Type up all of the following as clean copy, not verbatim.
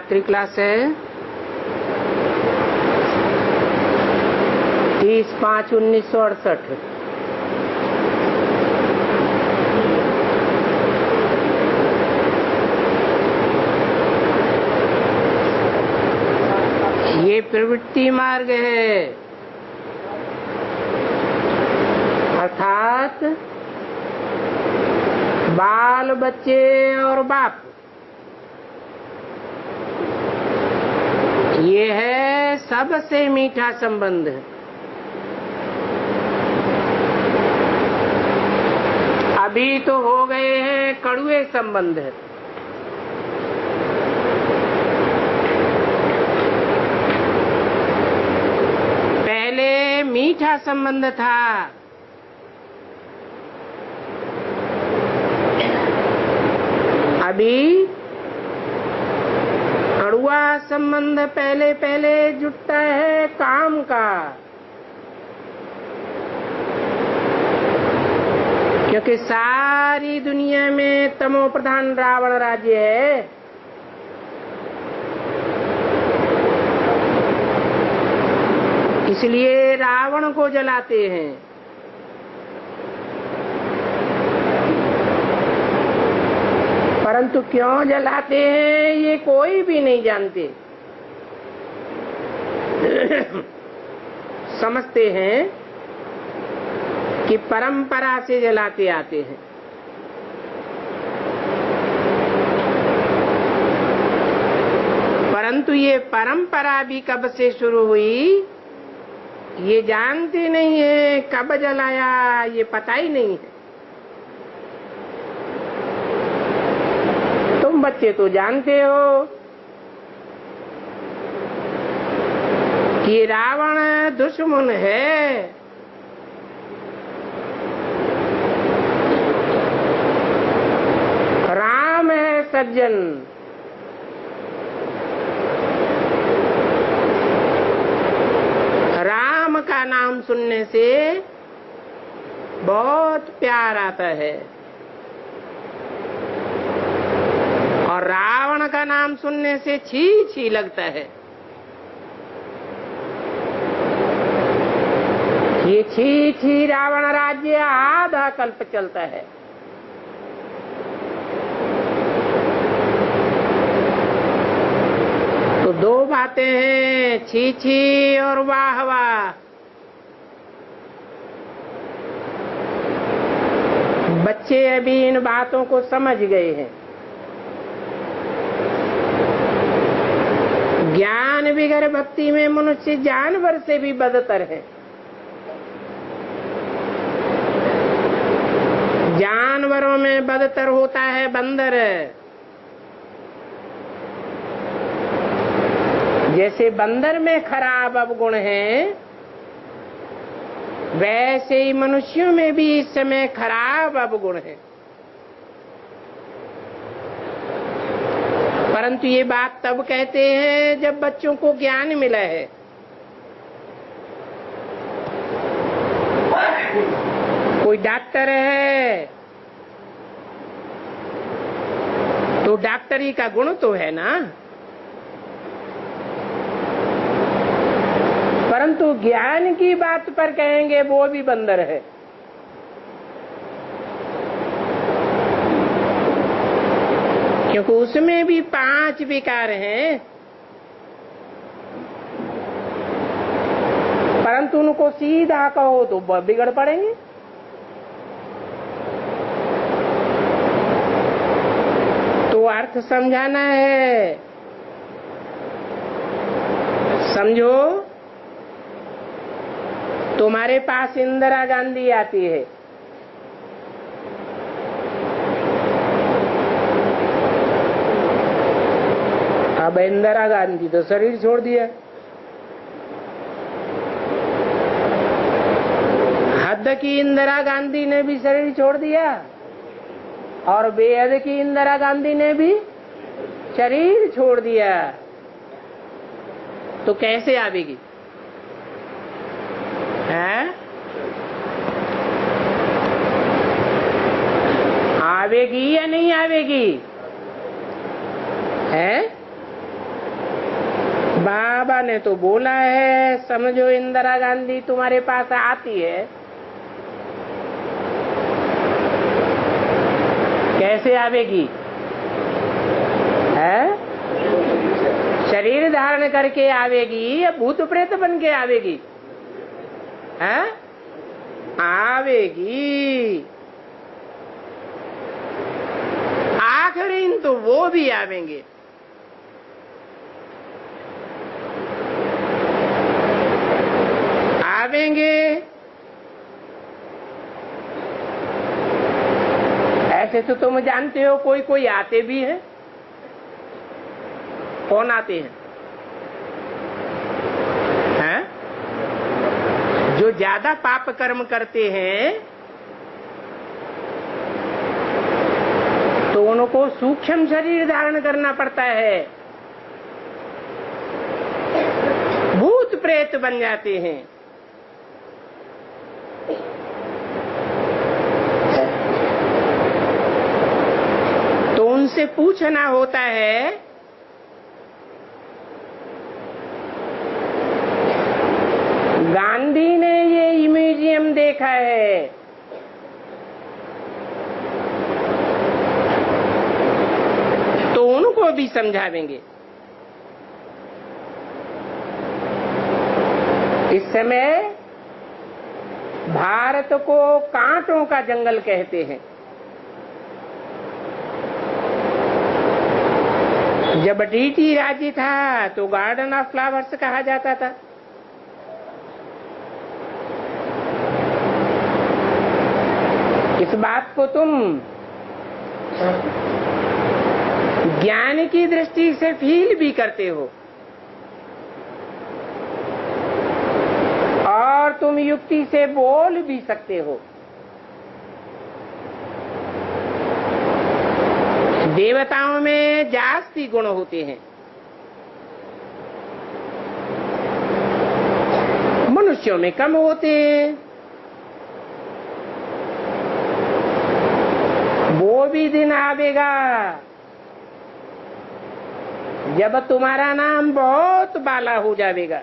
रात्रि क्लास है 30/5/1968। ये प्रवृत्ति मार्ग है, अर्थात बाल बच्चे और बाप, ये है सबसे मीठा संबंध। अभी तो हो गए हैं कड़वे संबंध। पहले मीठा संबंध था, अभी कड़वा संबंध पहले पहले जुटता है काम का, क्योंकि सारी दुनिया में तमो प्रधान रावण राज्य है। इसलिए रावण को जलाते हैं। परंतु क्यों जलाते हैं ये कोई भी नहीं जानते। समझते हैं कि परंपरा से जलाते आते हैं। परंतु ये परंपरा भी कब से शुरू हुई ये जानते नहीं है, कब जलाया ये पता ही नहीं है। तुम बच्चे तो जानते हो कि रावण दुश्मन है, राम है सज्जन। राम का नाम सुनने से बहुत प्यार आता है और रावण का नाम सुनने से छी छी लगता है। ये छी छी रावण राज्य आधा कल्प चलता है। तो दो बातें हैं, छी छी और वाह वाह। बच्चे अभी इन बातों को समझ गए हैं। ज्ञान बिगर भक्ति में मनुष्य जानवर से भी बदतर है। जानवरों में बदतर होता है बंदर। जैसे बंदर में खराब अवगुण है, वैसे ही मनुष्यों में भी इस समय खराब अवगुण है। परंतु ये बात तब कहते हैं जब बच्चों को ज्ञान मिला है। कोई डॉक्टर है तो डॉक्टरी का गुण तो है ना, परंतु ज्ञान की बात पर कहेंगे वो भी बंदर है। क्योंकि उसमें भी 5 विकार हैं, परंतु उनको सीधा कहो तो बिगड़ पड़ेंगे। तो अर्थ समझाना है, समझो। तुम्हारे पास इंदिरा गांधी आती है, अब इंदिरा गांधी तो शरीर छोड़ दिया, हद की इंदिरा गांधी ने भी शरीर छोड़ दिया और बेहद की इंदिरा गांधी ने भी शरीर छोड़ दिया। तो कैसे आवेगी? है? आवेगी या नहीं आवेगी? है? बाबा ने तो बोला है, समझो इंदिरा गांधी तुम्हारे पास आती है, कैसे आवेगी? है शरीर धारण करके आवेगी या भूत प्रेत बन के आवेगी? है आवेगी। आखिरी तो वो भी आवेंगे। ऐसे तो तुम जानते हो कोई कोई आते भी हैं। कौन आते हैं? हैं? जो ज्यादा पाप कर्म करते हैं तो उनको सूक्ष्म शरीर धारण करना पड़ता है, भूत प्रेत बन जाते हैं। तो उनसे पूछना होता है गांधी ने ये म्यूजियम देखा है, तो उनको भी समझावेंगे। इस समय भारत को कांटों का जंगल कहते हैं। जब डीटी राज्य था तो गार्डन ऑफ फ्लावर्स कहा जाता था। इस बात को तुम ज्ञान की दृष्टि से फील भी करते हो और तुम युक्ति से बोल भी सकते हो। देवताओं में जास्ती गुण होते हैं, मनुष्यों में कम होते हैं। वो भी दिन आवेगा जब तुम्हारा नाम बहुत बाला हो जाएगा।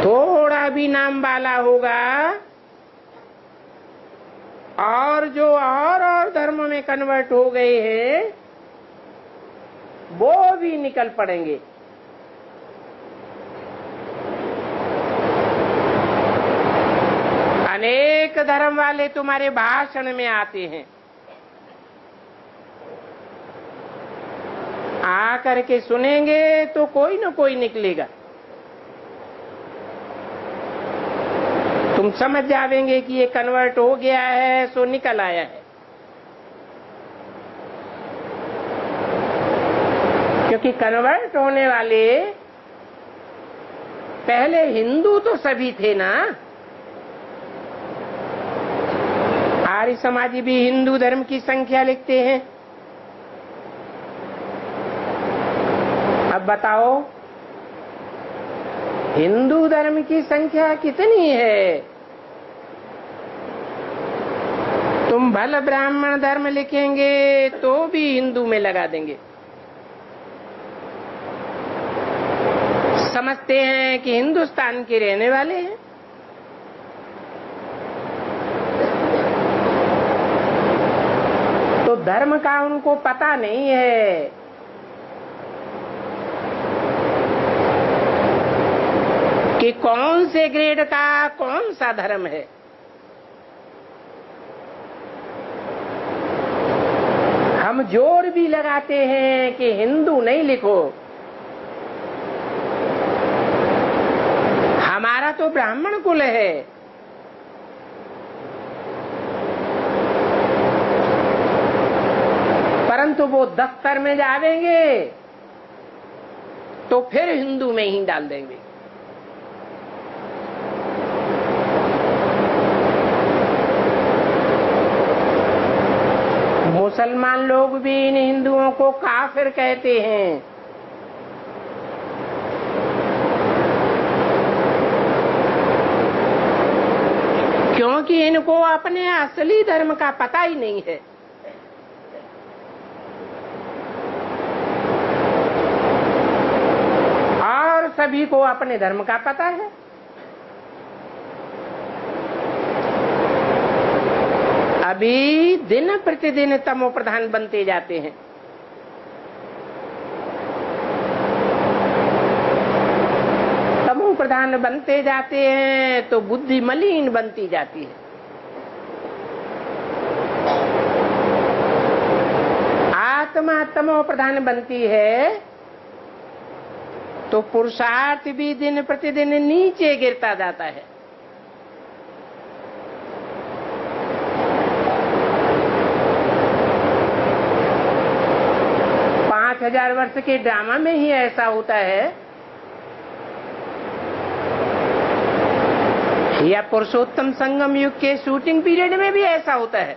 थोड़ा भी नाम बाला होगा और जो और धर्म में कन्वर्ट हो गए हैं वो भी निकल पड़ेंगे। अनेक धर्म वाले तुम्हारे भाषण में आते हैं, आकर के सुनेंगे तो कोई न कोई निकलेगा। तुम समझ जावेंगे कि ये कन्वर्ट हो गया है सो निकल आया है। क्योंकि कन्वर्ट होने वाले पहले हिंदू तो सभी थे ना। आर्य समाजी भी हिंदू धर्म की संख्या लिखते हैं। अब बताओ हिंदू धर्म की संख्या कितनी है? तुम भल ब्राह्मण धर्म लिखेंगे तो भी हिंदू में लगा देंगे। समझते हैं कि हिंदुस्तान के रहने वाले हैं। तो धर्म का उनको पता नहीं है। कि कौन से ग्रेड का कौन सा धर्म है। हम जोर भी लगाते हैं कि हिंदू नहीं लिखो, हमारा तो ब्राह्मण कुल है। परंतु वो दफ्तर में जावेंगे तो फिर हिंदू में ही डाल देंगे। मुसलमान लोग भी इन हिंदुओं को काफिर कहते हैं। क्योंकि इनको अपने असली धर्म का पता ही नहीं है। सभी को अपने धर्म का पता है। अभी दिन प्रतिदिन तमो प्रधान बनते जाते हैं। तमो प्रधान बनते जाते हैं तो बुद्धि मलिन बनती जाती है। आत्मा तमो प्रधान बनती है तो पुरुषार्थ भी दिन प्रतिदिन नीचे गिरता जाता है। हजार वर्ष के ड्रामा में ही ऐसा होता है, या पुरुषोत्तम संगम युग के शूटिंग पीरियड में भी ऐसा होता है?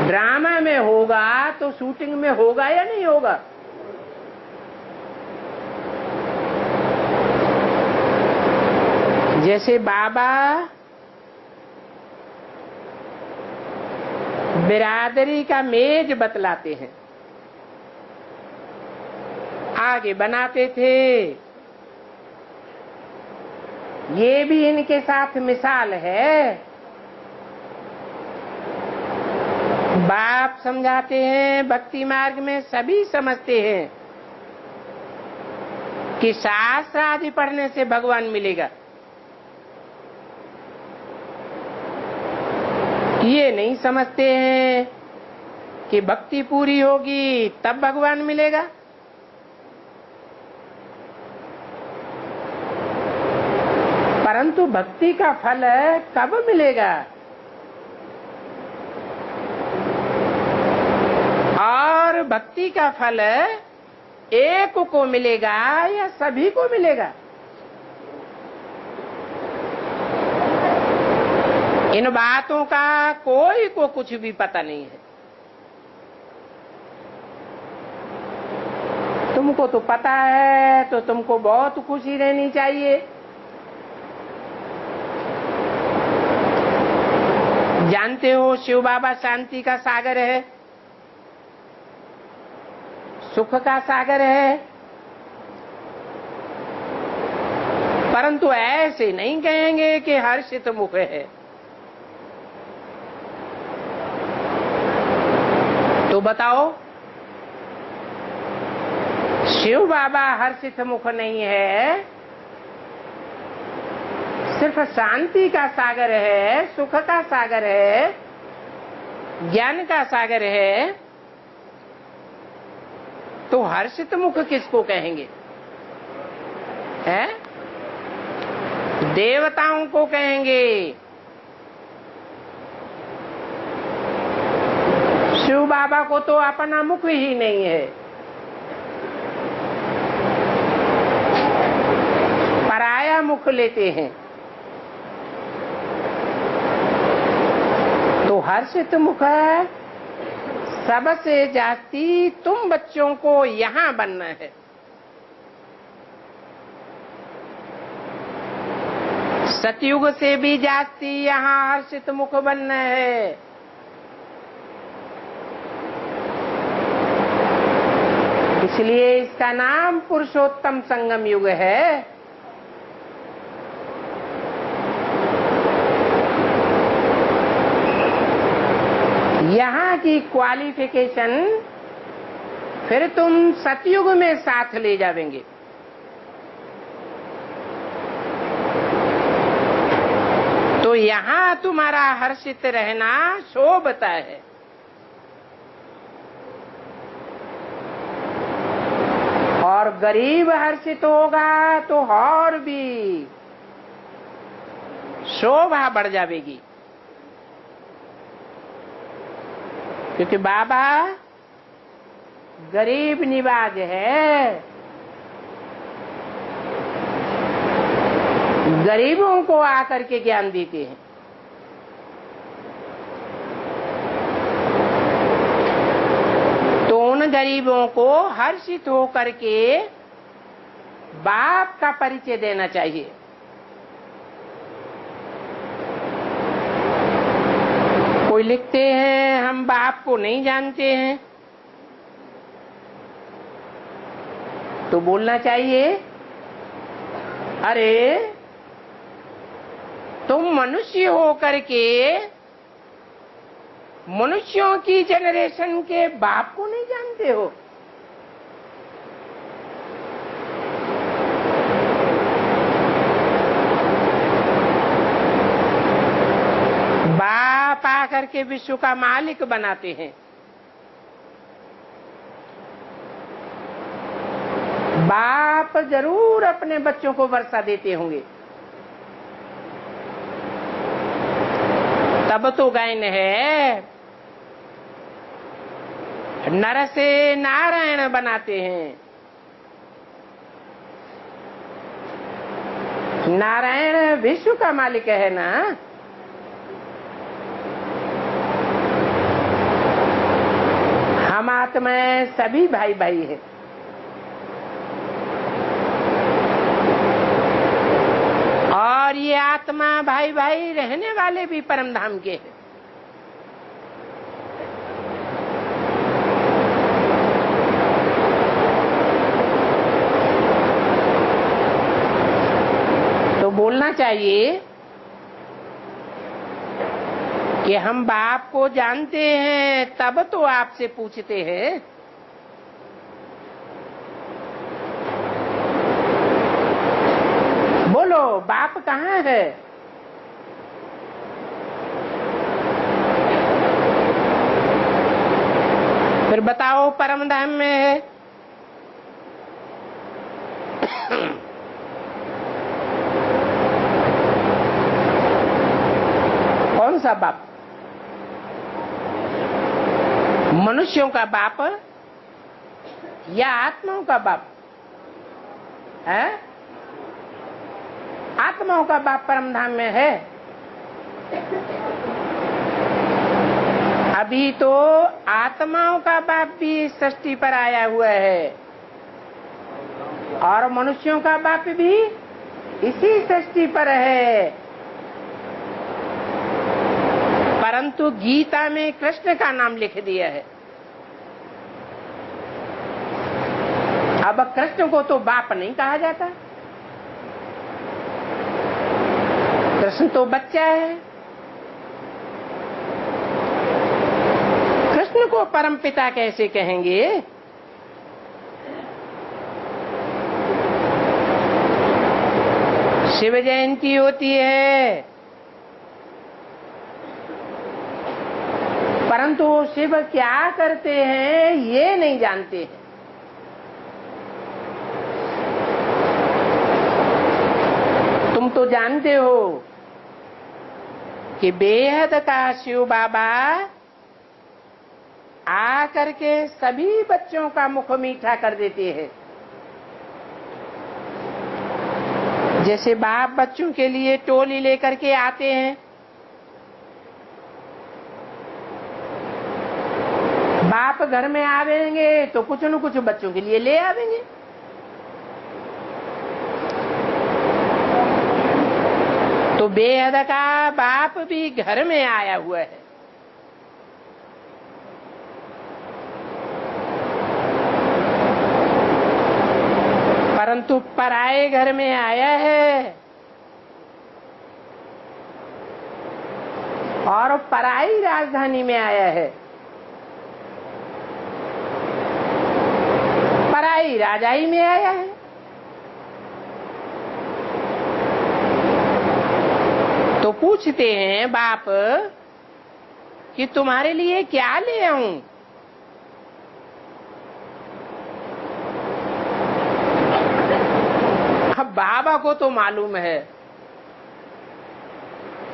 ड्रामा में होगा तो शूटिंग में होगा या नहीं होगा? जैसे बाबा बिरादरी का मेज बतलाते हैं, आगे बनाते थे, ये भी इनके साथ मिसाल है। बाप समझाते हैं, भक्ति मार्ग में सभी समझते हैं कि शास्त्र आदि पढ़ने से भगवान मिलेगा। ये नहीं समझते हैं कि भक्ति पूरी होगी तब भगवान मिलेगा। परंतु भक्ति का फल कब मिलेगा और भक्ति का फल एक को मिलेगा या सभी को मिलेगा? इन बातों का कोई को कुछ भी पता नहीं है। तुमको तो पता है तो तुमको बहुत खुशी रहनी चाहिए। जानते हो शिव बाबा शांति का सागर है, सुख का सागर है, परंतु ऐसे नहीं कहेंगे कि हर्षित मुख है। तो बताओ, शिव बाबा हर्षित मुख नहीं है, सिर्फ शांति का सागर है, सुख का सागर है, ज्ञान का सागर है, तो हर्षित मुख किसको कहेंगे? है? देवताओं को कहेंगे। शिव बाबा को तो अपना मुख ही नहीं है, पराया मुख लेते हैं। तो हर्षित मुख है, सबसे जाती तुम बच्चों को यहाँ बनना है। सतयुग से भी जाती यहाँ हर्षित मुख बनना है। इसलिए इसका नाम पुरुषोत्तम संगम युग है। यहाँ की क्वालिफिकेशन फिर तुम सतयुग में साथ ले जावेंगे। तो यहाँ तुम्हारा हर्षित रहना शोभता है। और गरीब हर्षित होगा तो और भी शोभा बढ़ जाएगी, क्योंकि बाबा गरीब निवाज है। गरीबों को आकर के ज्ञान देते हैं। तो उन गरीबों को हर्षित होकर के बाप का परिचय देना चाहिए। कोई लिखते हैं हम बाप को नहीं जानते हैं, तो बोलना चाहिए, अरे तुम मनुष्य हो करके मनुष्यों की जनरेशन के बाप को नहीं जानते हो। बाप आकर के विश्व का मालिक बनाते हैं। बाप जरूर अपने बच्चों को वर्षा देते होंगे, तब तो गायन है। नर से नारायण बनाते हैं। नारायण विश्व का मालिक है ना। हम आत्माएं सभी भाई भाई है। और ये आत्मा भाई भाई रहने वाले भी परम धाम के हैं। तो बोलना चाहिए कि हम बाप को जानते हैं, तब तो आपसे पूछते हैं। बोलो, बाप कहाँ है? फिर बताओ, परम धाम में है। कौन सा बाप? मनुष्यों का बाप या आत्माओं का बाप है? आत्माओं का बाप परम धाम में है। अभी तो आत्माओं का बाप भी सृष्टि पर आया हुआ है और मनुष्यों का बाप भी इसी सृष्टि पर है। परंतु गीता में कृष्ण का नाम लिख दिया है। अब कृष्ण को तो बाप नहीं कहा जाता। कृष्ण तो बच्चा है। कृष्ण को परम पिता कैसे कहेंगे? शिव जयंती होती है, परंतु शिव क्या करते हैं ये नहीं जानते हैं। तुम तो जानते हो कि बेहद का शिव बाबा आकर के सभी बच्चों का मुख मीठा कर देते हैं। जैसे बाप बच्चों के लिए टोली लेकर के आते हैं, बाप घर में आवेंगे तो कुछ न कुछ बच्चों के लिए ले आवेंगे। तो बेहद का बाप भी घर में आया हुआ है। परंतु पराये घर में आया है और पराई राजधानी में आया है। पराई राजाई में आया है। तो पूछते हैं बाप कि तुम्हारे लिए क्या ले आऊं? अब बाबा को तो मालूम है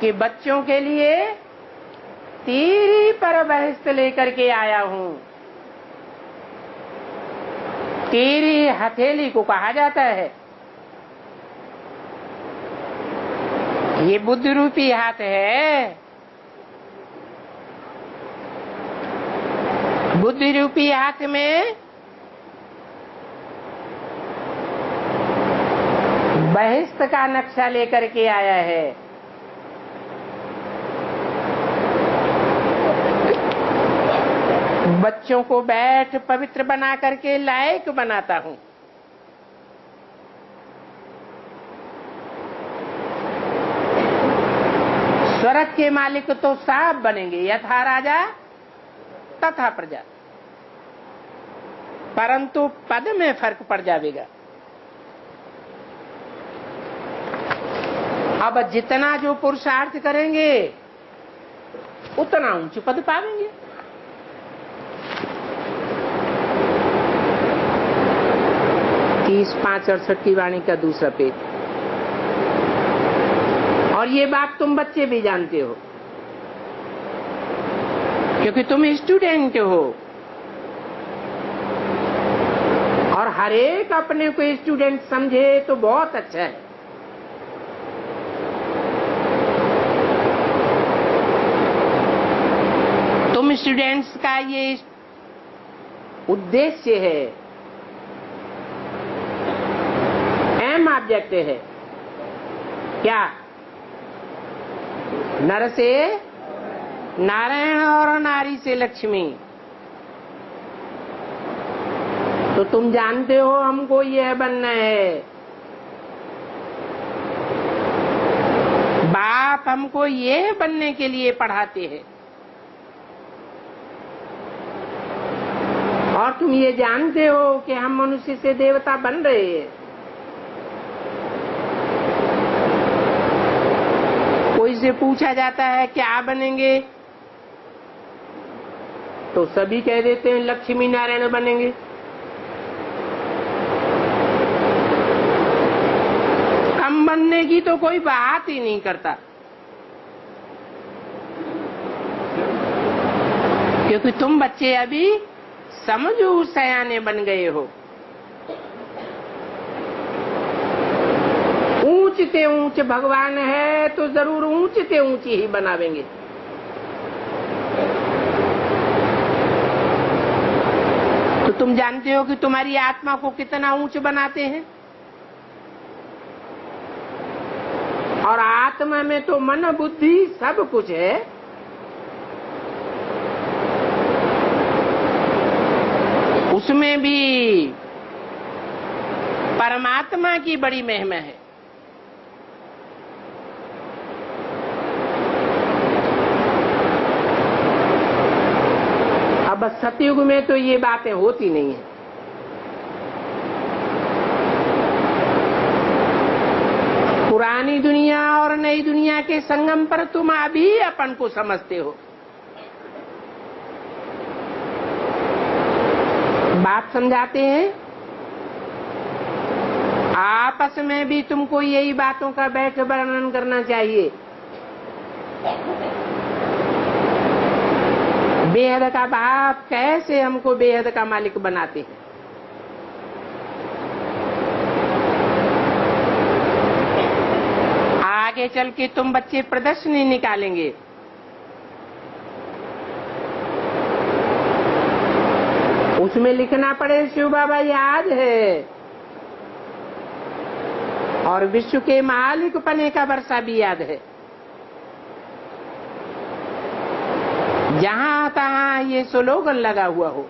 कि बच्चों के लिए तीरी पर बहिष्त लेकर के आया हूं। तीरी हथेली को कहा जाता है। ये बुद्ध रूपी हाथ है। बुद्ध रूपी हाथ में बहिष्त का नक्शा लेकर के आया है। बच्चों को बैठ पवित्र बना करके लायक बनाता हूं। स्वर्ग के मालिक तो सब बनेंगे, यथा राजा तथा प्रजा, परंतु पद में फर्क पड़ जाएगा। अब जितना जो पुरुषार्थ करेंगे उतना ऊंच पद पाएंगे। तीस 5:68 की वाणी का दूसरा पेज। और ये बात तुम बच्चे भी जानते हो, क्योंकि तुम स्टूडेंट हो और हर एक अपने को स्टूडेंट समझे तो बहुत अच्छा है। तुम स्टूडेंट्स का ये उद्देश्य है, एम ऑब्जेक्ट है क्या? नर से नारायण और नारी से लक्ष्मी। तो तुम जानते हो हमको यह बनना है। बाप हमको यह बनने के लिए पढ़ाते हैं और तुम ये जानते हो कि हम मनुष्य से देवता बन रहे हैं। कोई से पूछा जाता है क्या बनेंगे तो सभी कह देते हैं लक्ष्मी नारायण बनेंगे। कम बनने की तो कोई बात ही नहीं करता, क्योंकि तुम बच्चे अभी समझो सयाने बन गए हो। ऊंच से ऊंच भगवान है तो जरूर ऊंच से ऊंची ही बनावेंगे। तो तुम जानते हो कि तुम्हारी आत्मा को कितना ऊंच बनाते हैं। और आत्मा में तो मन बुद्धि सब कुछ है। उसमें भी परमात्मा की बड़ी महिमा है। अब सतयुग में तो ये बातें होती नहीं है। पुरानी दुनिया और नई दुनिया के संगम पर तुम अभी अपन को समझते हो। बात समझाते हैं, आपस में भी तुमको यही बातों का बैठ वर्णन करना चाहिए। बेहद का बाप कैसे हमको बेहद का मालिक बनाते हैं। आगे चल के तुम बच्चे प्रदर्शनी निकालेंगे। उसमें लिखना पड़े शिव बाबा याद है, और विश्व के मालिक पने का वर्षा भी याद है। जहां तहां ये स्लोगन लगा हुआ हो।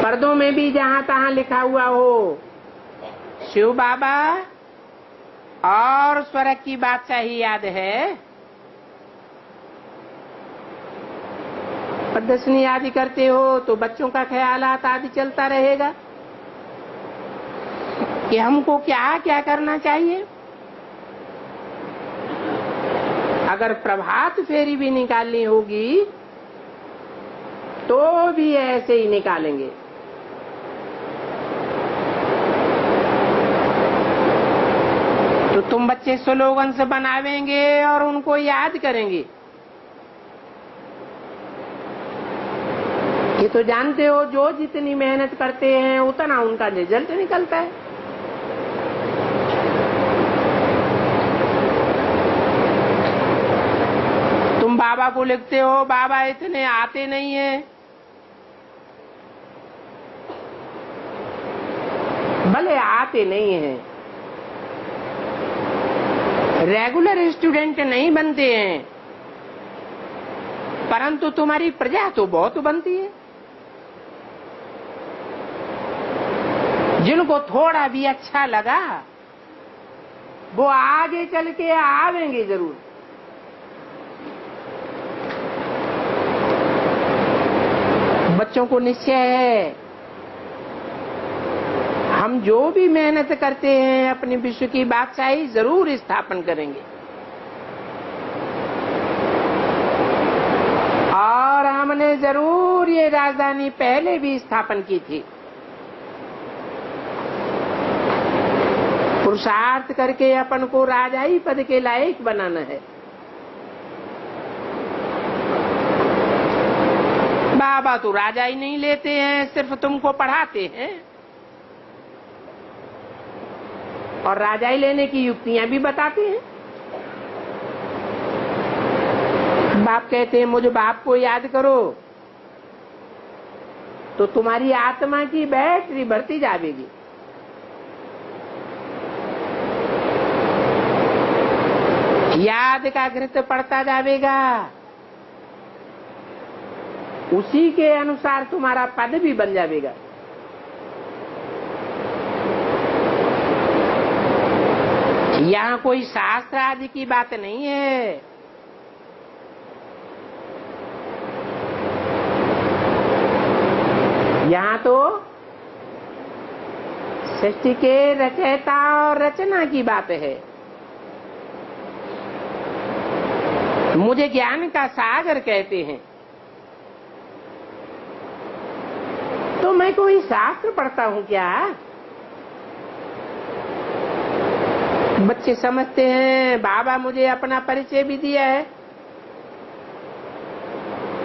पर्दों में भी जहां तहां लिखा हुआ हो शिव बाबा और स्वर्ग की बादशाही याद है। प्रदर्शनी आदि करते हो तो बच्चों का ख्यालात आदि चलता रहेगा कि हमको क्या क्या करना चाहिए। अगर प्रभात फेरी भी निकालनी होगी तो भी ऐसे ही निकालेंगे। तो तुम बच्चे स्लोगन से बनावेंगे और उनको याद करेंगे। ये तो जानते हो जो जितनी मेहनत करते हैं उतना उनका रिजल्ट निकलता है। तुम बाबा को लिखते हो बाबा इतने आते नहीं है, भले आते नहीं हैं, रेगुलर स्टूडेंट नहीं बनते हैं, परंतु तुम्हारी प्रजा तो बहुत बनती है। जिनको थोड़ा भी अच्छा लगा वो आगे चल के आवेंगे जरूर। बच्चों को निश्चय है हम जो भी मेहनत करते हैं अपने विश्व की बादशाही जरूर स्थापन करेंगे, और हमने जरूर ये राजधानी पहले भी स्थापन की थी। पुरुषार्थ करके अपन को राजाई पद के लायक बनाना है। बाबा तो राजा ही नहीं लेते हैं, सिर्फ तुमको पढ़ाते हैं और राजाई लेने की युक्तियां भी बताते हैं। बाप कहते हैं मुझे बाप को याद करो तो तुम्हारी आत्मा की बैटरी बढ़ती जाएगी। याद का घृत पड़ता जाएगा, उसी के अनुसार तुम्हारा पद भी बन जाएगा। यहाँ कोई शास्त्र आदि की बात नहीं है। यहाँ तो सृष्टि के रचयिता और रचना की बात है। मुझे ज्ञान का सागर कहते हैं तो मैं कोई शास्त्र पढ़ता हूँ क्या? बच्चे समझते हैं बाबा मुझे अपना परिचय भी दिया है।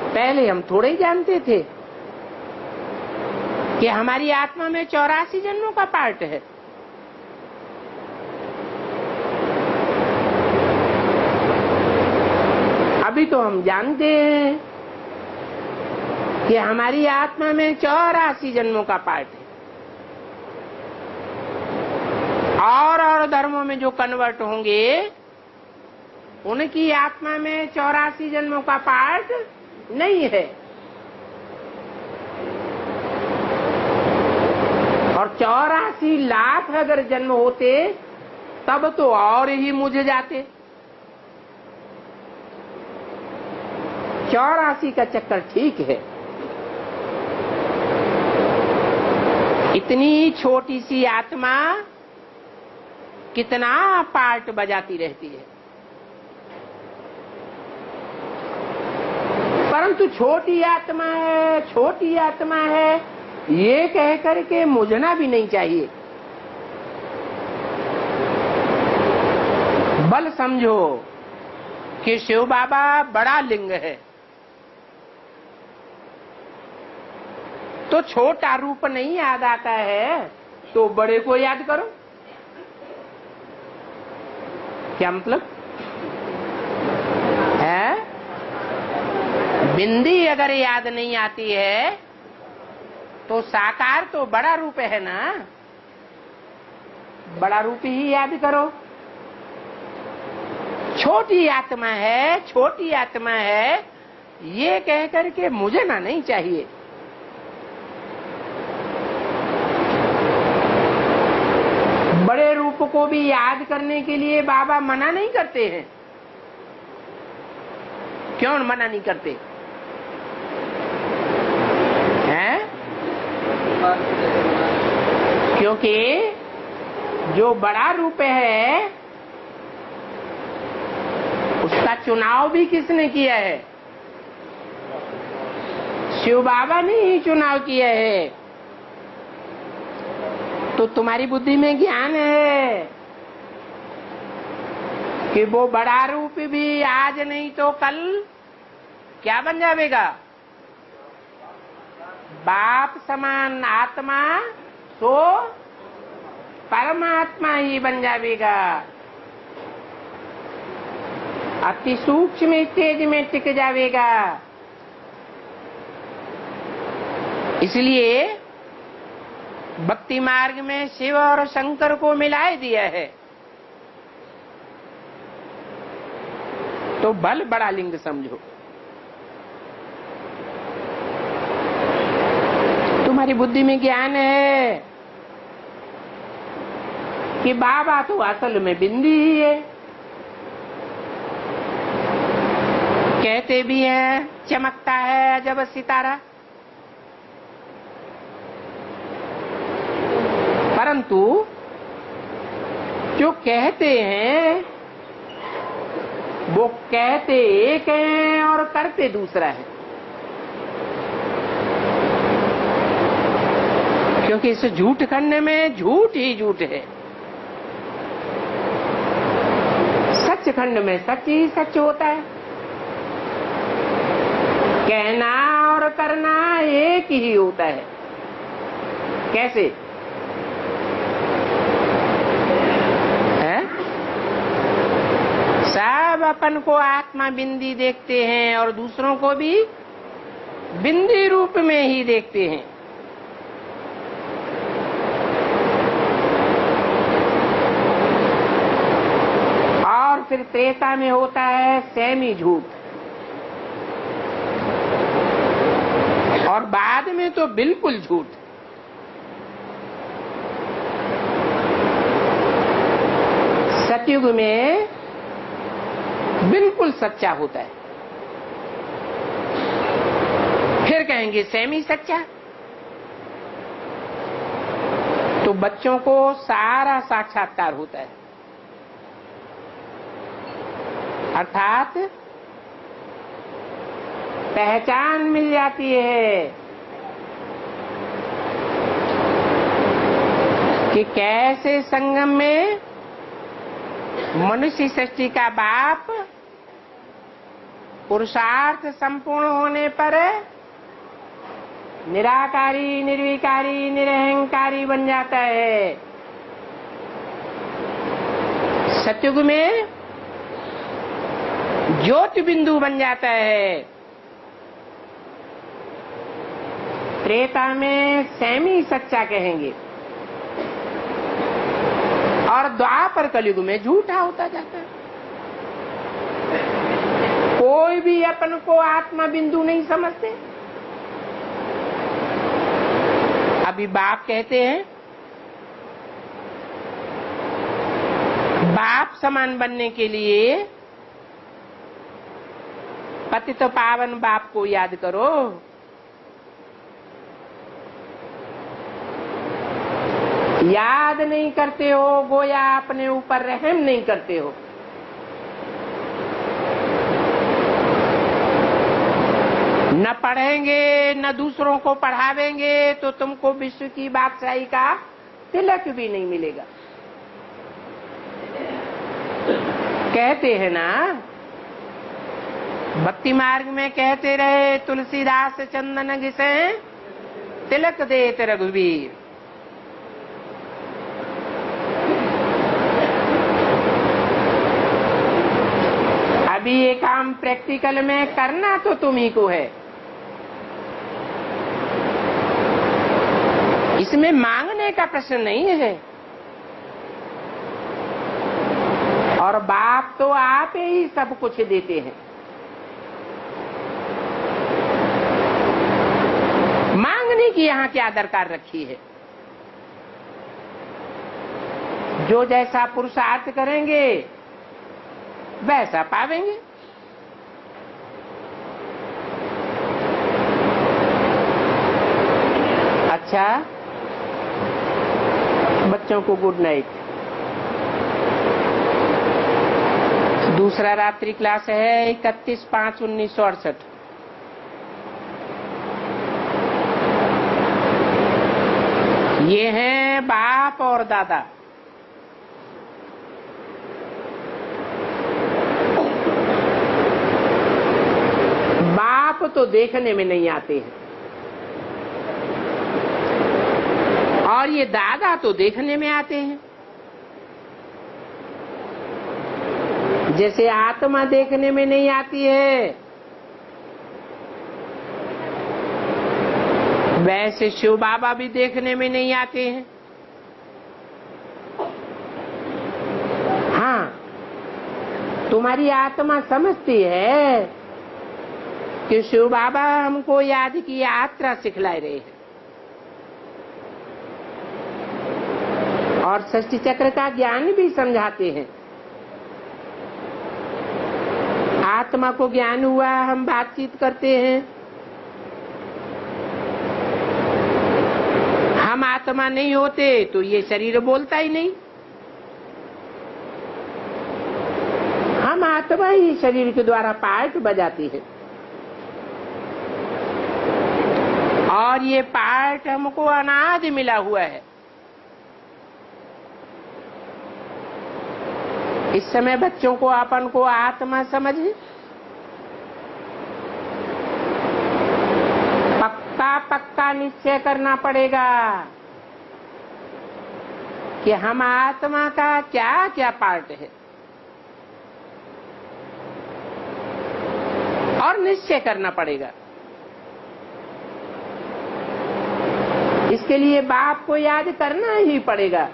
पहले हम थोड़े ही जानते थे कि हमारी आत्मा में 84 जन्मों का पार्ट है। अभी तो हम जानते हैं कि हमारी आत्मा में 84 जन्मों का पार्ट है। और धर्मों में जो कन्वर्ट होंगे उनकी आत्मा में 84 जन्मों का पार्ट नहीं है, और 84 लाख अगर जन्म होते तब तो और ही मुझे जाते। 84 का चक्कर ठीक है। इतनी छोटी सी आत्मा कितना पार्ट बजाती रहती है, परंतु छोटी आत्मा है, छोटी आत्मा है ये कह करके मुझना भी नहीं चाहिए। बल समझो कि शिव बाबा बड़ा लिंग है तो छोटा रूप नहीं याद आता है तो बड़े को याद करो। क्या मतलब है? बिंदी अगर याद नहीं आती है तो साकार तो बड़ा रूप है ना, बड़ा रूप ही याद करो। छोटी आत्मा है, छोटी आत्मा है ये कह करके मुझे ना नहीं चाहिए। बड़े रूप को भी याद करने के लिए बाबा मना नहीं करते हैं। क्यों मना नहीं करते हैं? क्योंकि जो बड़ा रूप है उसका चुनाव भी किसने किया है? शिव बाबा ने ही चुनाव किया है। तो तुम्हारी बुद्धि में ज्ञान है कि वो बड़ा रूप भी आज नहीं तो कल क्या बन जाएगा? बाप समान आत्मा तो परमात्मा ही बन जाएगा। अति सूक्ष्म स्टेज में टिक जाएगा। इसलिए भक्ति मार्ग में शिव और शंकर को मिलाए दिया है। तो बल बड़ा लिंग समझो। तुम्हारी बुद्धि में ज्ञान है कि बाबा तो असल में बिंदी ही है। कहते भी हैं चमकता है जब सितारा, परंतु जो कहते हैं वो कहते एक हैं और करते दूसरा है। क्योंकि इस झूठ खंड में झूठ ही झूठ है, सच खंड में सच ही सच होता है। कहना और करना एक ही होता है। कैसे है? सब अपन को आत्मा बिंदी देखते हैं और दूसरों को भी बिंदी रूप में ही देखते हैं। और फिर त्रेता में होता है सेमी झूठ, और बाद में तो बिल्कुल झूठ। सतयुग में बिल्कुल सच्चा होता है, फिर कहेंगे सेमी सच्चा। तो बच्चों को सारा साक्षात्कार होता है, अर्थात पहचान मिल जाती है कि कैसे संगम में मनुष्य सृष्टि का बाप पुरुषार्थ संपूर्ण होने पर निराकारी, निर्विकारी, निरहंकारी बन जाता है। सतयुग में ज्योति बिंदु बन जाता है, त्रेता में सेमी सच्चा कहेंगे, और द्वापर कलयुग में झूठा होता जाता है। कोई भी अपन को आत्मा बिंदु नहीं समझते। अभी बाप कहते हैं, बाप समान बनने के लिए पतित पावन बाप को याद करो। याद नहीं करते हो, गोया अपने ऊपर रहम नहीं करते हो। न पढ़ेंगे न दूसरों को पढ़ावेंगे तो तुमको विश्व की बादशाही का तिलक भी नहीं मिलेगा। कहते हैं ना, भक्ति मार्ग में कहते रहे तुलसीदास चंदन घिसे तिलक देत रघुवीर। अभी ये काम प्रैक्टिकल में करना तो तुम्ही को है, इसमें मांगने का प्रश्न नहीं है। और बाप तो आप ही सब कुछ देते हैं, मांगने की यहाँ क्या दरकार रखी है। जो जैसा पुरुषार्थ करेंगे वैसा पावेंगे। अच्छा, बच्चों को गुड नाइट। दूसरा रात्रि क्लास है 31/5/1968। ये हैं बाप और दादा। बाप तो देखने में नहीं आते हैं और ये दादा तो देखने में आते हैं। जैसे आत्मा देखने में नहीं आती है, वैसे शिव बाबा भी देखने में नहीं आते हैं। हाँ, तुम्हारी आत्मा समझती है कि शिव बाबा हमको याद की यात्रा सिखला रहे हैं और षष्ठी चक्र का ज्ञान भी समझाते हैं। आत्मा को ज्ञान हुआ, हम बातचीत करते हैं। हम आत्मा नहीं होते तो ये शरीर बोलता ही नहीं। हम आत्मा ही शरीर के द्वारा पार्ट बजाती है, और ये पार्ट हमको अनादि मिला हुआ है। इस समय बच्चों को अपन को आत्मा समझे, पक्का निश्चय करना पड़ेगा कि हम आत्मा का क्या क्या पार्ट है, और निश्चय करना पड़ेगा। इसके लिए बाप को याद करना ही पड़ेगा।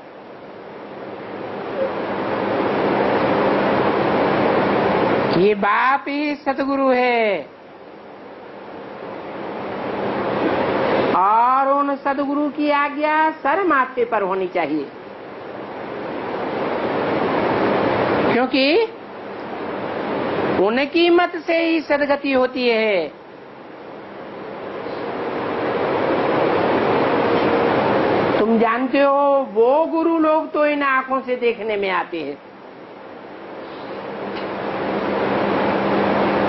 ये बाप ही सतगुरु है, और उन सदगुरु की आज्ञा सर माथे पर होनी चाहिए, क्योंकि उनकी मत से ही सदगति होती है। तुम जानते हो, वो गुरु लोग तो इन आंखों से देखने में आते हैं,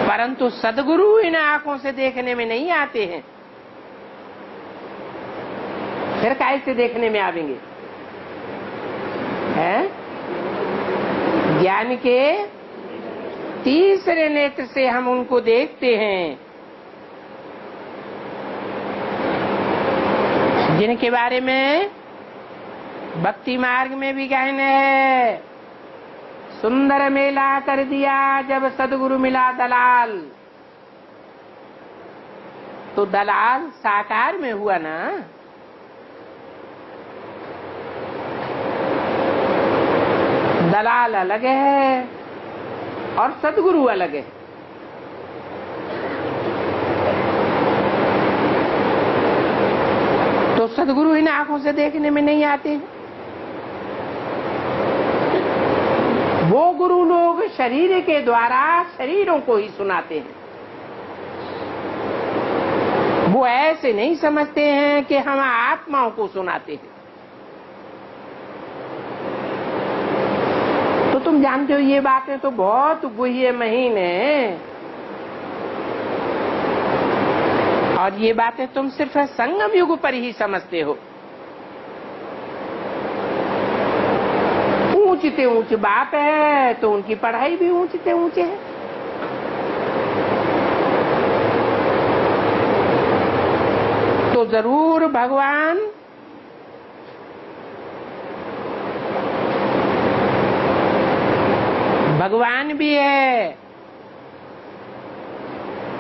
परंतु सदगुरु इन आंखों से देखने में नहीं आते हैं। फिर कैसे देखने में आवेंगे? हैं? ज्ञान के तीसरे नेत्र से हम उनको देखते हैं, जिनके बारे में भक्ति मार्ग में भी गायन है। सुंदर मेला कर दिया जब सदगुरु मिला दलाल। तो दलाल साकार में हुआ ना, दलाल अलग है और सदगुरु अलग है। तो सदगुरु इन आंखों से देखने में नहीं आते। वो गुरु लोग शरीर के द्वारा शरीरों को ही सुनाते हैं। वो ऐसे नहीं समझते हैं कि हम आत्माओं को सुनाते हैं। तो तुम जानते हो, ये बातें तो बहुत गुह्य महीन है, और ये बातें तुम सिर्फ संगम युग पर ही समझते हो। ऊंचते ऊंच बाप है तो उनकी पढ़ाई भी ऊंचते ऊंचे है। तो जरूर भगवान भी है,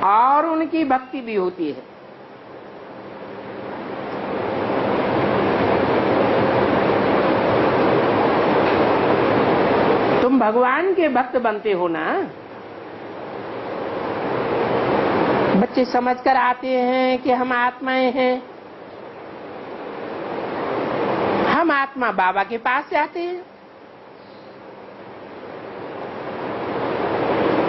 और उनकी भक्ति भी होती है। तुम भगवान के भक्त बनते हो ना। बच्चे समझकर आते हैं कि हम आत्माएं हैं। हम आत्मा बाबा के पास जाते हैं।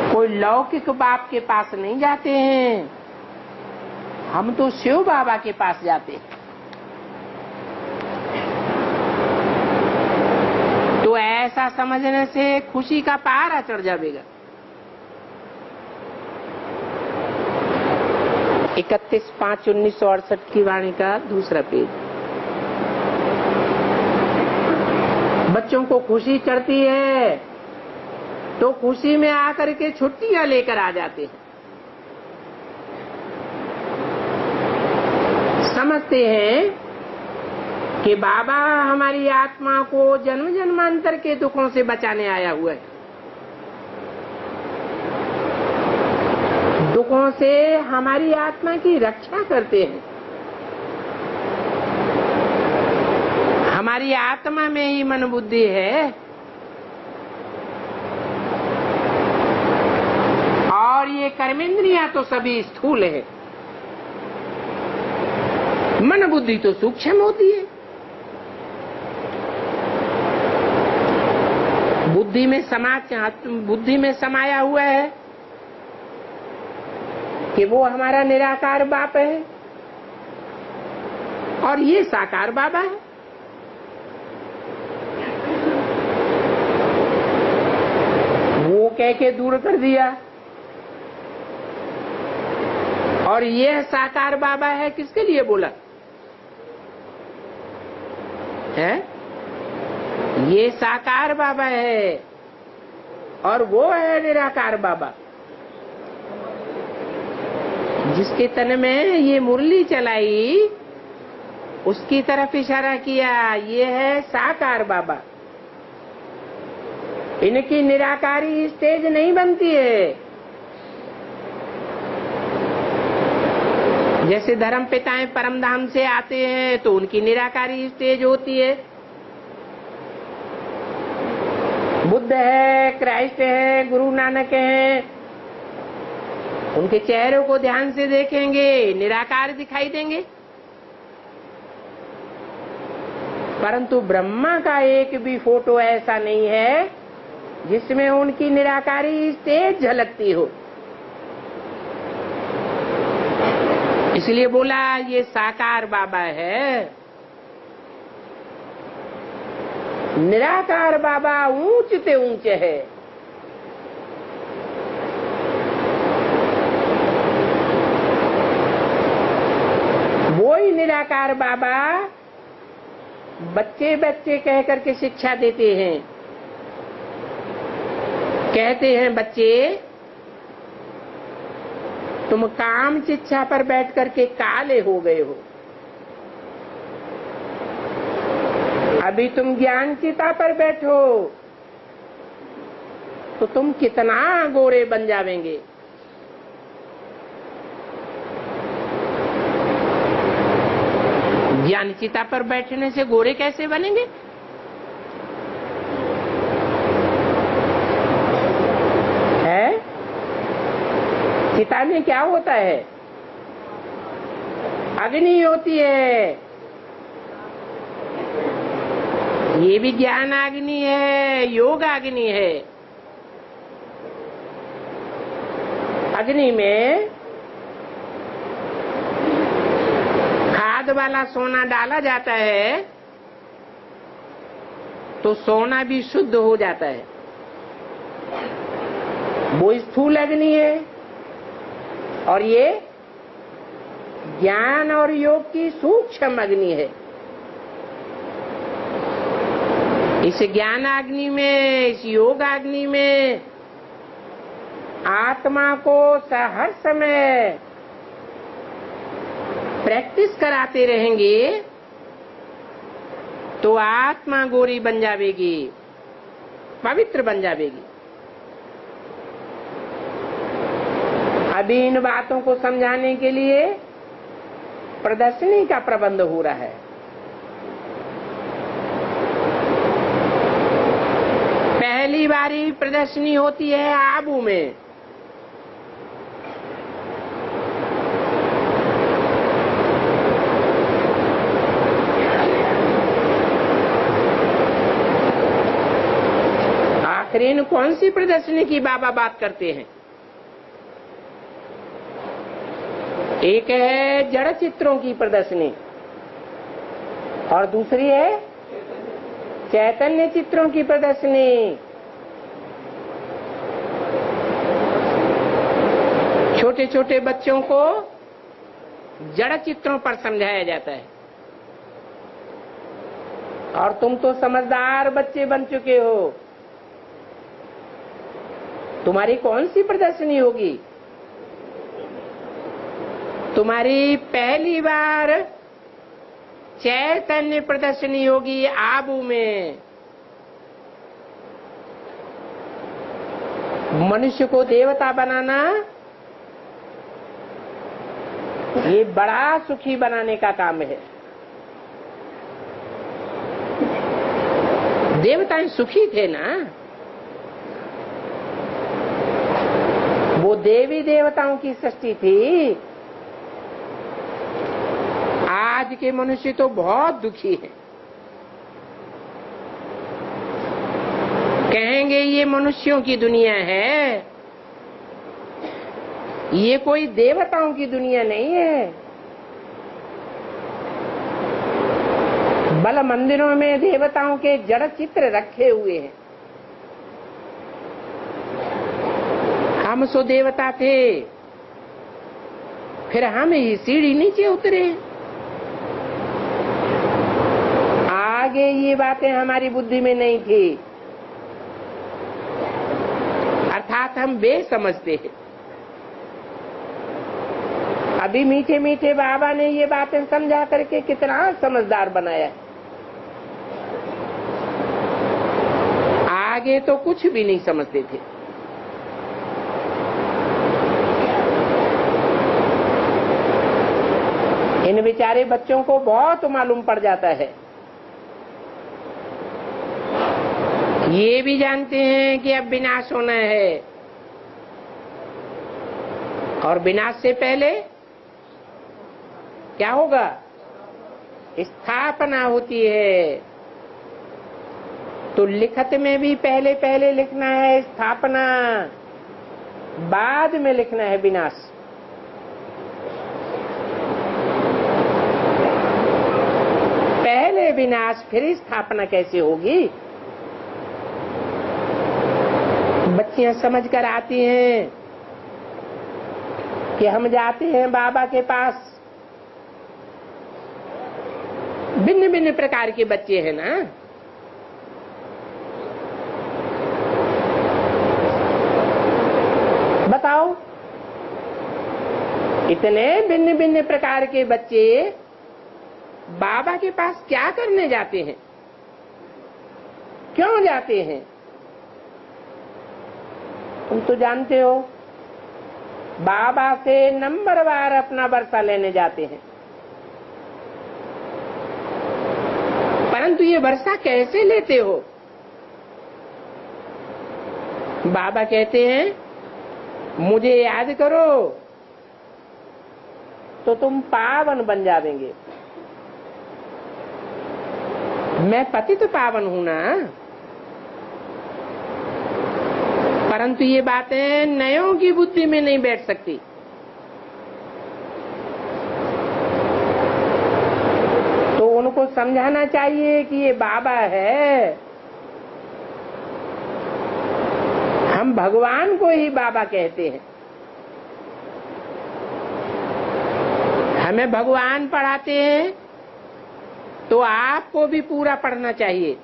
कोई लौकिक बाप के पास नहीं जाते हैं, हम तो शिव बाबा के पास जाते हैं। तो ऐसा समझने से खुशी का पारा चढ़ जाएगा। 31/5/1968 की वाणी का दूसरा पेज। बच्चों को खुशी चढ़ती है तो खुशी में आकर के छुट्टियां लेकर आ जाते हैं। समझते हैं कि बाबा हमारी आत्मा को जन्म जन्मांतर के दुखों से बचाने आया हुआ है। दुखों से हमारी आत्मा की रक्षा करते हैं। हमारी आत्मा में ही मन बुद्धि है, और ये कर्मेंद्रियां तो सभी स्थूल है, मन बुद्धि तो सूक्ष्म होती है। बुद्धि में समाया हुआ है कि वो हमारा निराकार बाप है और ये साकार बाबा है। वो कह के दूर कर दिया और ये साकार बाबा है, किसके लिए बोला है? ये साकार बाबा है और वो है निराकार बाबा। जिसके तन में ये मुरली चलाई उसकी तरफ इशारा किया, ये है साकार बाबा। इनकी निराकारी स्टेज नहीं बनती है। जैसे धर्म पिताएं परम धाम से आते हैं तो उनकी निराकारी स्टेज होती है। बुद्ध है, क्राइस्ट है, गुरु नानक है, उनके चेहरों को ध्यान से देखेंगे निराकार दिखाई देंगे। परंतु ब्रह्मा का एक भी फोटो ऐसा नहीं है जिसमें उनकी निराकारी स्टेज झलकती हो। इसलिए बोला ये साकार बाबा है। निराकार बाबा ऊंच से ऊंच है। वो ही निराकार बाबा बच्चे बच्चे कह करके शिक्षा देते हैं। कहते हैं बच्चे तुम काम शिक्षा पर बैठ करके काले हो गए हो, अभी तुम ज्ञान चिता पर बैठो तो तुम कितना गोरे बन जावेंगे। ज्ञान चिता पर बैठने से गोरे कैसे बनेंगे? है? चिता में क्या होता है? अग्नि होती है। ये भी ज्ञान अग्नि है, योग अग्नि है। अग्नि में खाद वाला सोना डाला जाता है तो सोना भी शुद्ध हो जाता है। वो स्थूल अग्नि है और ये ज्ञान और योग की सूक्ष्म अग्नि है। इस ज्ञान अग्नि में, इस योग अग्नि में आत्मा को हर समय प्रैक्टिस कराते रहेंगे तो आत्मा गोरी बन जाएगी, पवित्र बन जाएगी। अभी इन बातों को समझाने के लिए प्रदर्शनी का प्रबंध हो रहा है। पहली बारी प्रदर्शनी होती है आबू में। आखिर कौन सी प्रदर्शनी की बाबा बात करते हैं? एक है जड़ चित्रों की प्रदर्शनी और दूसरी है चैतन्य चित्रों की प्रदर्शनी। छोटे छोटे बच्चों को जड़ चित्रों पर समझाया जाता है और तुम तो समझदार बच्चे बन चुके हो, तुम्हारी कौन सी प्रदर्शनी होगी? तुम्हारी पहली बार चैतन्य प्रदर्शनी होगी आबू में। मनुष्य को देवता बनाना ये बड़ा सुखी बनाने का काम है। देवताएं सुखी थे ना, वो देवी देवताओं की सृष्टि थी। आज के मनुष्य तो बहुत दुखी हैं। कहेंगे ये मनुष्यों की दुनिया है, ये कोई देवताओं की दुनिया नहीं है। बल मंदिरों में देवताओं के जड़ चित्र रखे हुए हैं। हम सो देवता थे, फिर हम ही सीढ़ी नीचे उतरे। आगे ये बातें हमारी बुद्धि में नहीं थी, अर्थात हम बेसमझते हैं। अभी मीठे मीठे बाबा ने ये बातें समझा करके कितना समझदार बनाया। आगे तो कुछ भी नहीं समझते थे। इन बेचारे बच्चों को बहुत मालूम पड़ जाता है। ये भी जानते हैं कि अब विनाश होना है, और विनाश से पहले क्या होगा? स्थापना होती है। तो लिखत में भी पहले पहले लिखना है स्थापना, बाद में लिखना है विनाश। पहले विनाश फिर स्थापना कैसे होगी? बच्चियां समझ कर आती हैं कि हम जाते हैं बाबा के पास। भिन्न भिन्न प्रकार के बच्चे हैं ना, बताओ, इतने भिन्न भिन्न प्रकार के बच्चे बाबा के पास क्या करने जाते हैं? क्यों जाते हैं? तुम तो जानते हो, बाबा से नंबरवार अपना वर्षा लेने जाते हैं। परंतु ये वर्षा कैसे लेते हो? बाबा कहते हैं मुझे याद करो तो तुम पावन बन जाएंगे। मैं पतित पावन हूं ना। परंतु ये बातें नयों की बुद्धि में नहीं बैठ सकती। तो उनको समझाना चाहिए कि ये बाबा है, हम भगवान को ही बाबा कहते हैं। हमें भगवान पढ़ाते हैं तो आपको भी पूरा पढ़ना चाहिए।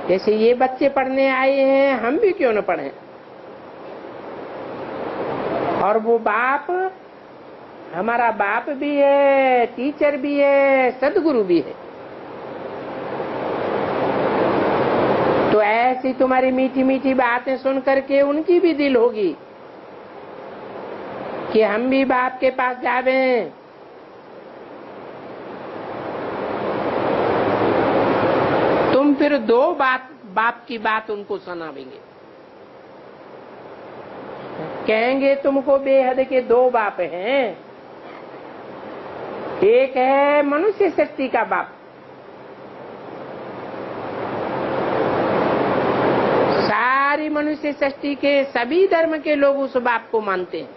जैसे ये बच्चे पढ़ने आए हैं, हम भी क्यों न पढ़ें? और वो बाप हमारा बाप भी है, टीचर भी है, सदगुरु भी है। तो ऐसी तुम्हारी मीठी मीठी बातें सुन करके उनकी भी दिल होगी कि हम भी बाप के पास जावें। तुम फिर दो बाप की बात उनको सुनावेंगे, कहेंगे तुमको बेहद के दो बाप हैं। एक है मनुष्य सृष्टि का बाप, सारी मनुष्य सृष्टि के सभी धर्म के लोग उस बाप को मानते हैं।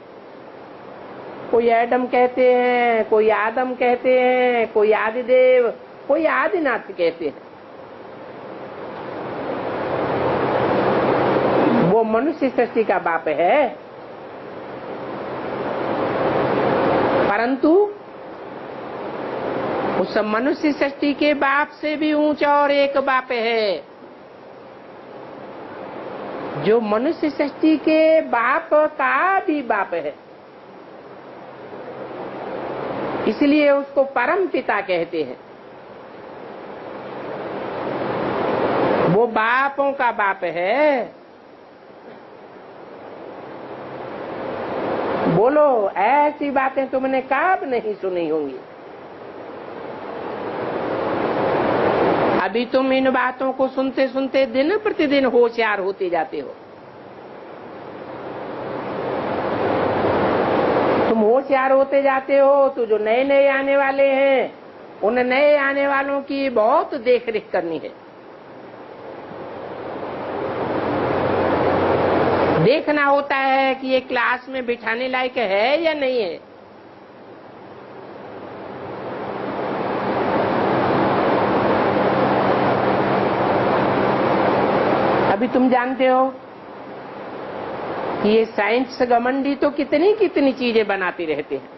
कोई एडम कहते हैं, कोई आदम कहते हैं, कोई आदिदेव, कोई आदिनाथ कहते हैं। वो मनुष्य सृष्टि का बाप है। परंतु उस मनुष्य सृष्टि के बाप से भी ऊंचा और एक बाप है, जो मनुष्य सृष्टि के बाप का भी बाप है। इसलिए उसको परम पिता कहते हैं। वो बापों का बाप है। बोलो, ऐसी बातें तुमने कब नहीं सुनी होंगी। अभी तुम इन बातों को सुनते सुनते दिन प्रतिदिन होशियार होते जाते हो। तुम होशियार होते जाते हो तो जो नए नए आने वाले हैं, उन नए आने वालों की बहुत देख रेख करनी है। देखना होता है कि ये क्लास में बिठाने लायक है या नहीं है। अभी तुम जानते हो कि ये साइंस घमंडी तो कितनी कितनी चीजें बनाते रहते हैं,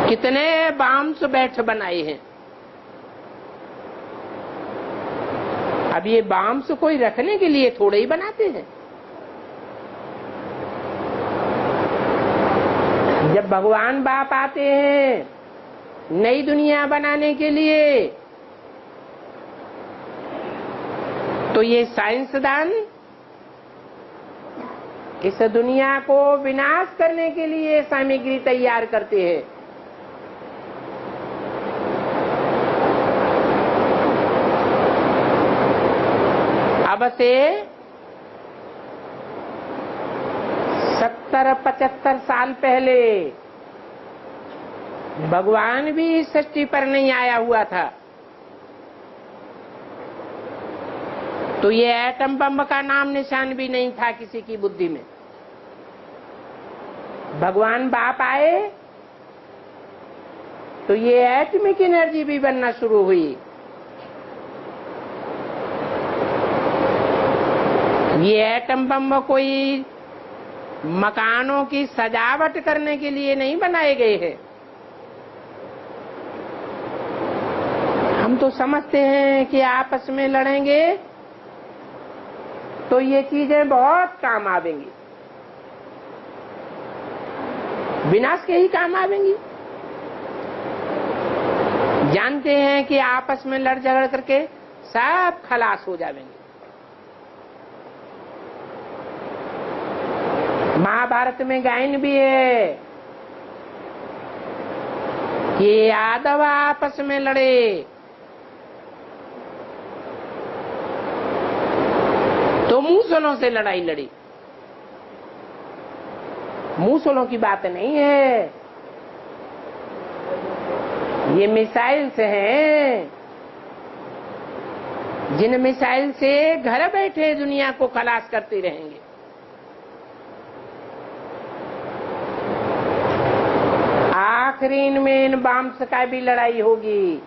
कितने बाम्स बैठ बनाए हैं। अब ये बाम्स कोई रखने के लिए थोड़े ही बनाते हैं। जब भगवान बाप आते हैं नई दुनिया बनाने के लिए, तो ये साइंसदान इस दुनिया को विनाश करने के लिए सामग्री तैयार करते हैं। अब से 70-75 साल पहले भगवान भी इस सृष्टि पर नहीं आया हुआ था, तो ये एटम बम का नाम निशान भी नहीं था किसी की बुद्धि में। भगवान बाप आए तो ये एटमिक एनर्जी भी बनना शुरू हुई। ये एटम बम कोई मकानों की सजावट करने के लिए नहीं बनाए गए हैं। हम तो समझते हैं कि आपस में लड़ेंगे तो ये चीजें बहुत काम आवेंगी, विनाश के ही काम आवेंगी। जानते हैं कि आपस में लड़ झगड़ करके सब खलास हो जाएंगे। महाभारत में गायन भी है कि यादव आपस में लड़े तो मूसलों से लड़ाई लड़ी। मूसलों की बात नहीं है, ये मिसाइल से हैं, जिन मिसाइल से घर बैठे दुनिया को खलास करते रहेंगे। आखिरी में इन बाम्स का भी लड़ाई होगी।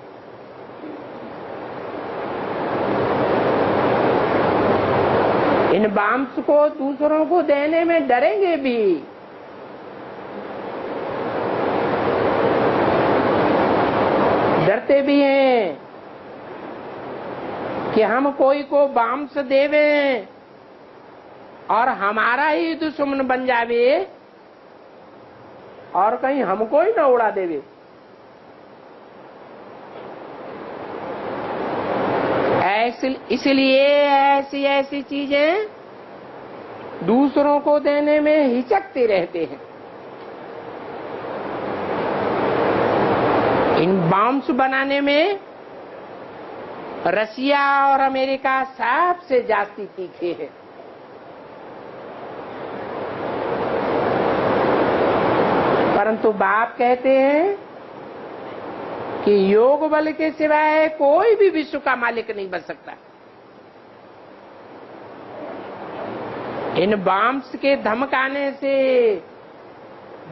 इन बाम्स को दूसरों को देने में डरेंगे भी। डरते भी हैं कि हम कोई को बाम्स देवें और हमारा ही दुश्मन बन जावे और कहीं हमको ही न उड़ा देवे। इसलिए ऐसी ऐसी चीजें दूसरों को देने में हिचकते रहते हैं। इन बॉम्ब्स बनाने में रसिया और अमेरिका सबसे जास्ती तीखे हैं। परंतु बाप कहते हैं कि योग बल के सिवाय कोई भी विश्व का मालिक नहीं बन सकता। इन बॉम्ब्स के धमकाने से,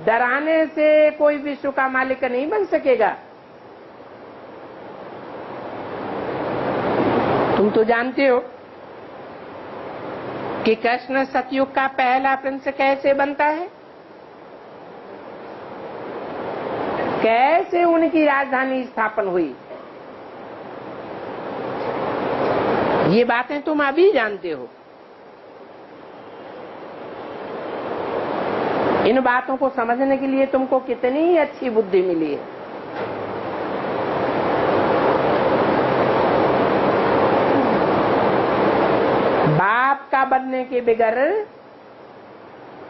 डराने से कोई विश्व का मालिक नहीं बन सकेगा। तुम तो जानते हो कि कृष्ण सतयुग का पहला प्रिंस कैसे बनता है, कैसे उनकी राजधानी स्थापन हुई। ये बातें तुम अभी जानते हो। इन बातों को समझने के लिए तुमको कितनी अच्छी बुद्धि मिली है। बाप का बनने के बगैर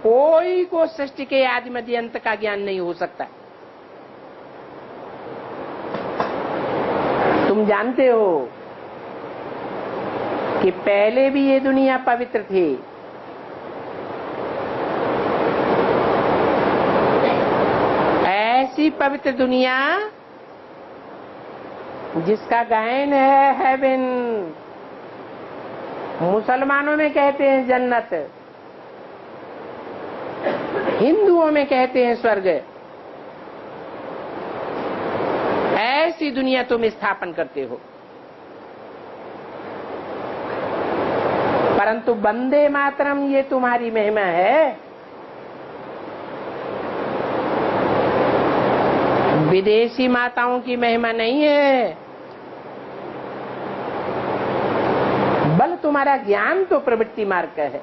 कोई को सृष्टि के आदि मध्य अंत का ज्ञान नहीं हो सकता। तुम जानते हो कि पहले भी ये दुनिया पवित्र थी। ऐसी पवित्र दुनिया जिसका गायन है हेवन, मुसलमानों में कहते हैं जन्नत, हिंदुओं में कहते हैं स्वर्ग। ऐसी दुनिया तुम स्थापन करते हो, परंतु वंदे मातरम ये तुम्हारी महिमा है। विदेशी माताओं की महिमा नहीं है। बल तुम्हारा ज्ञान तो प्रवृत्ति मार्ग का है,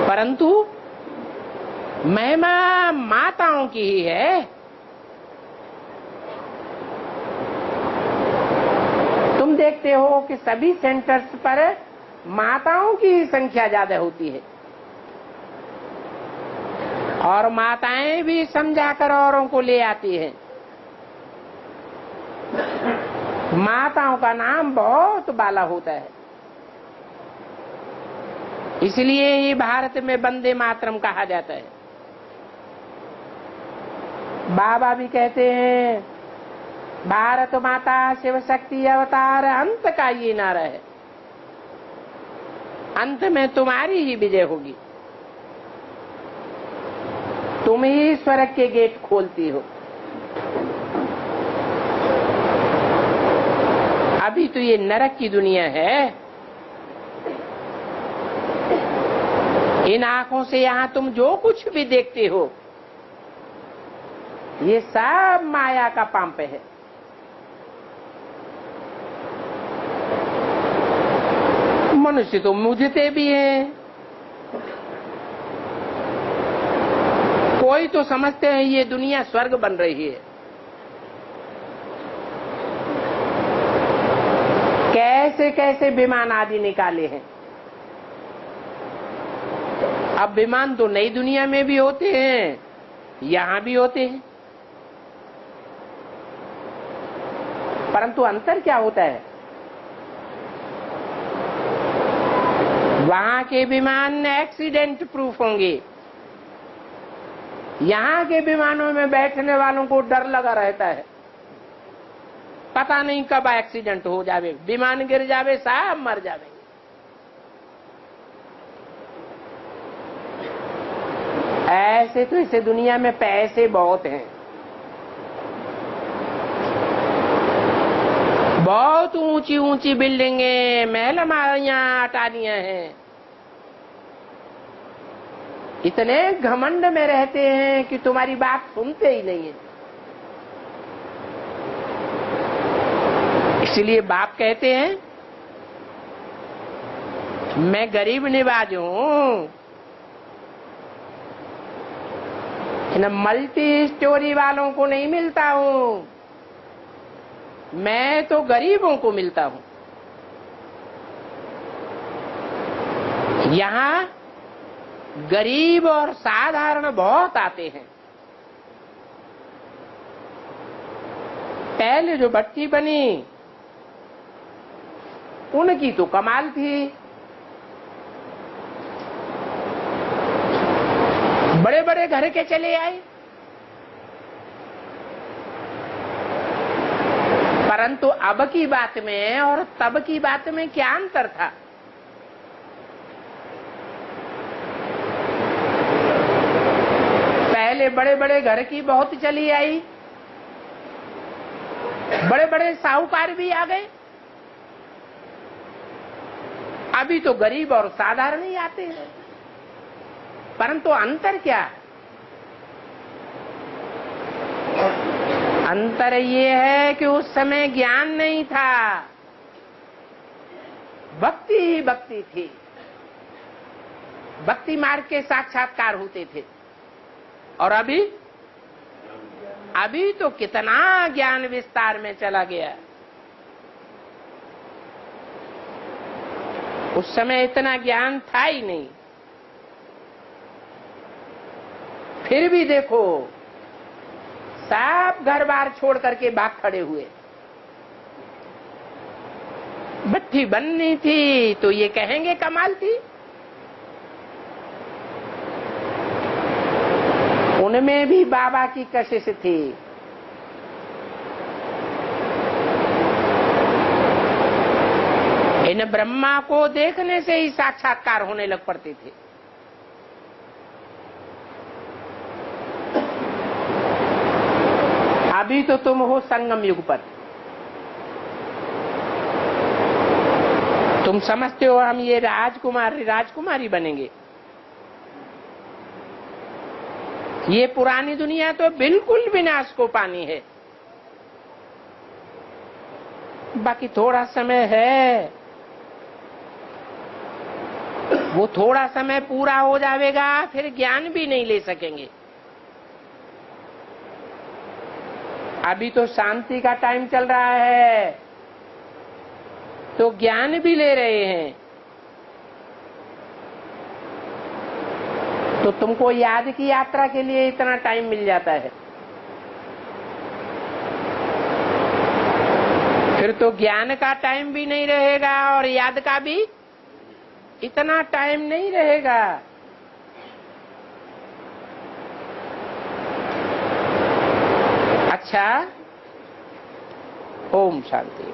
परंतु महिमा माताओं की ही है। तुम देखते हो कि सभी सेंटर्स पर माताओं की संख्या ज्यादा होती है, और माताएं भी समझाकर औरों को ले आती हैं। माताओं का नाम बहुत बाला होता है, इसलिए ये भारत में वंदे मातरम कहा जाता है। बाबा भी कहते हैं भारत माता शिव शक्ति अवतार, अंत का ये नारा है। अंत में तुम्हारी ही विजय होगी, तुम ही स्वर्ग के गेट खोलती हो। अभी तो ये नरक की दुनिया है। इन आंखों से यहां तुम जो कुछ भी देखते हो, ये सब माया का पंप है। मनुष्य तो मुझते भी हैं, कोई तो समझते हैं ये दुनिया स्वर्ग बन रही है। कैसे कैसे विमान आदि निकाले हैं। अब विमान तो नई दुनिया में भी होते हैं, यहां भी होते हैं, परंतु अंतर क्या होता है? वहां के विमान एक्सीडेंट प्रूफ होंगे, यहां के विमानों में बैठने वालों को डर लगा रहता है, पता नहीं कब एक्सीडेंट हो जावे, विमान गिर जावे, सब मर जावे। ऐसे तो इसे दुनिया में पैसे बहुत हैं, बहुत ऊंची ऊंची बिल्डिंगे, महल मालियां अटारियां हैं। इतने घमंड में रहते हैं कि तुम्हारी बात सुनते ही नहीं है। इसलिए बाप कहते हैं मैं गरीब निवाज हूं, इन मल्टी स्टोरी वालों को नहीं मिलता हूं, मैं तो गरीबों को मिलता हूं। यहां गरीब और साधारण बहुत आते हैं। पहले जो भट्टी बनी उनकी तो कमाल थी, बड़े बड़े घर के चले आए, परंतु अब की बात में और तब की बात में क्या अंतर था? पहले बड़े बड़े घर की बहुत चली आई, बड़े बड़े साहूकार भी आ गए, अभी तो गरीब और साधारण ही आते हैं। परंतु अंतर क्या है? अंतर ये है कि उस समय ज्ञान नहीं था, भक्ति ही भक्ति थी, भक्ति मार्ग के साक्षात्कार होते थे। और अभी तो कितना ज्ञान विस्तार में चला गया। उस समय इतना ज्ञान था ही नहीं। फिर भी देखो सब घर बार छोड़ करके भाग खड़े हुए। भट्टी बननी थी तो ये कहेंगे कमाल थी, उनमें भी बाबा की कशिश थी। इन ब्रह्मा को देखने से ही साक्षात्कार होने लग पड़ते थे। अभी तो तुम हो संगम युग पर, तुम समझते हो हम ये राजकुमारी बनेंगे। ये पुरानी दुनिया तो बिल्कुल विनाश को पानी है। बाकी थोड़ा समय है, वो थोड़ा समय पूरा हो जाएगा, फिर ज्ञान भी नहीं ले सकेंगे। अभी तो शांति का टाइम चल रहा है, तो ज्ञान भी ले रहे हैं। तो तुमको याद की यात्रा के लिए इतना टाइम मिल जाता है, फिर तो ज्ञान का टाइम भी नहीं रहेगा और याद का भी इतना टाइम नहीं रहेगा। अच्छा, ओम शांति।